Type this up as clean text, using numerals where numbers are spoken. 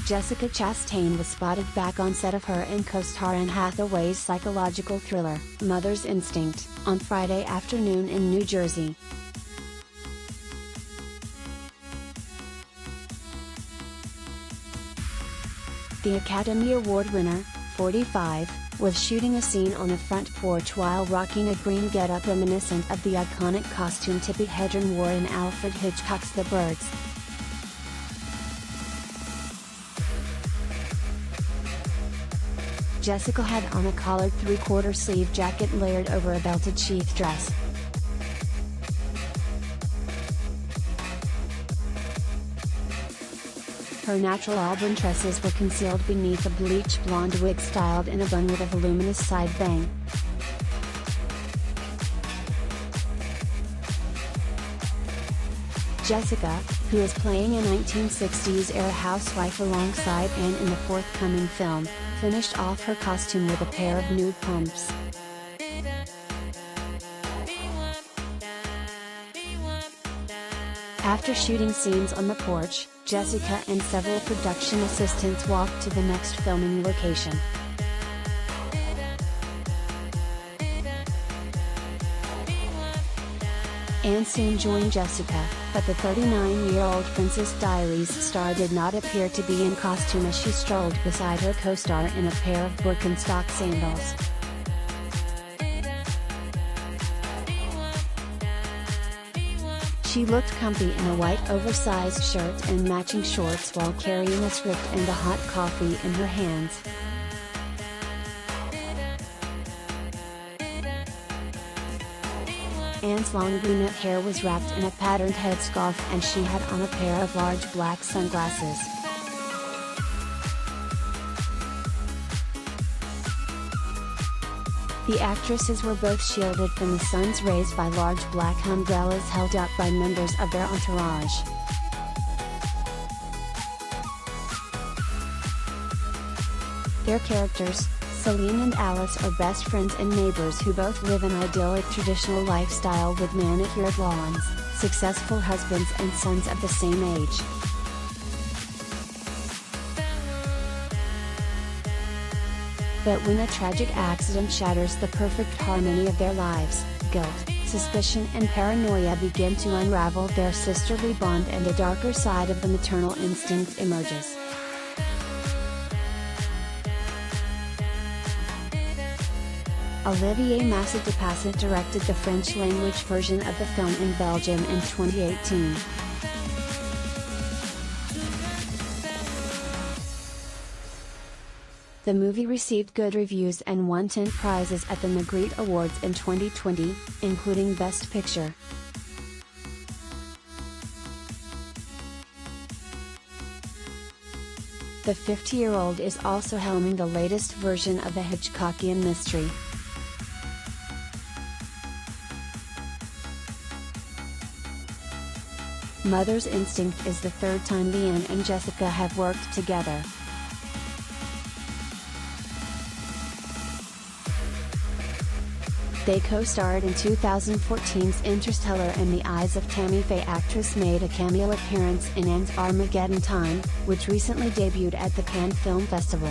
Jessica Chastain was spotted back on set of her and co-star Anne Hathaway's psychological thriller, Mother's Instinct, on Friday afternoon in New Jersey. The Academy Award winner, 45, was shooting a scene on a front porch while rocking a green getup reminiscent of the iconic costume Tippi Hedren wore in Alfred Hitchcock's The Birds. Jessica had on a collared three-quarter sleeve jacket layered over a belted sheath dress. Her natural auburn tresses were concealed beneath a bleach blonde wig styled in a bun with a voluminous side bang. Jessica, who is playing a 1960s-era housewife alongside Anne in the forthcoming film, finished off her costume with a pair of nude pumps. After shooting scenes on the porch, Jessica and several production assistants walked to the next filming location. Anne soon joined Jessica, but the 39-year-old Princess Diaries star did not appear to be in costume as she strolled beside her co-star in a pair of Birkenstock sandals. She looked comfy in a white oversized shirt and matching shorts while carrying a script and a hot coffee in her hands. Anne's long brunette hair was wrapped in a patterned headscarf and she had on a pair of large black sunglasses. The actresses were both shielded from the sun's rays by large black umbrellas held up by members of their entourage. Their characters, Celine and Alice, are best friends and neighbors who both live an idyllic traditional lifestyle with manicured lawns, successful husbands and sons of the same age. But when a tragic accident shatters the perfect harmony of their lives, guilt, suspicion and paranoia begin to unravel their sisterly bond and a darker side of the maternal instinct emerges. Olivier Masset directed the French-language version of the film in Belgium in 2018. The movie received good reviews and won 10 prizes at the Magritte Awards in 2020, including Best Picture. The 50-year-old is also helming the latest version of the Hitchcockian mystery. Mother's Instinct is the third time Anne and Jessica have worked together. They co-starred in 2014's Interstellar, and The Eyes of Tammy Faye actress made a cameo appearance in Anne's Armageddon Time, which recently debuted at the Cannes Film Festival.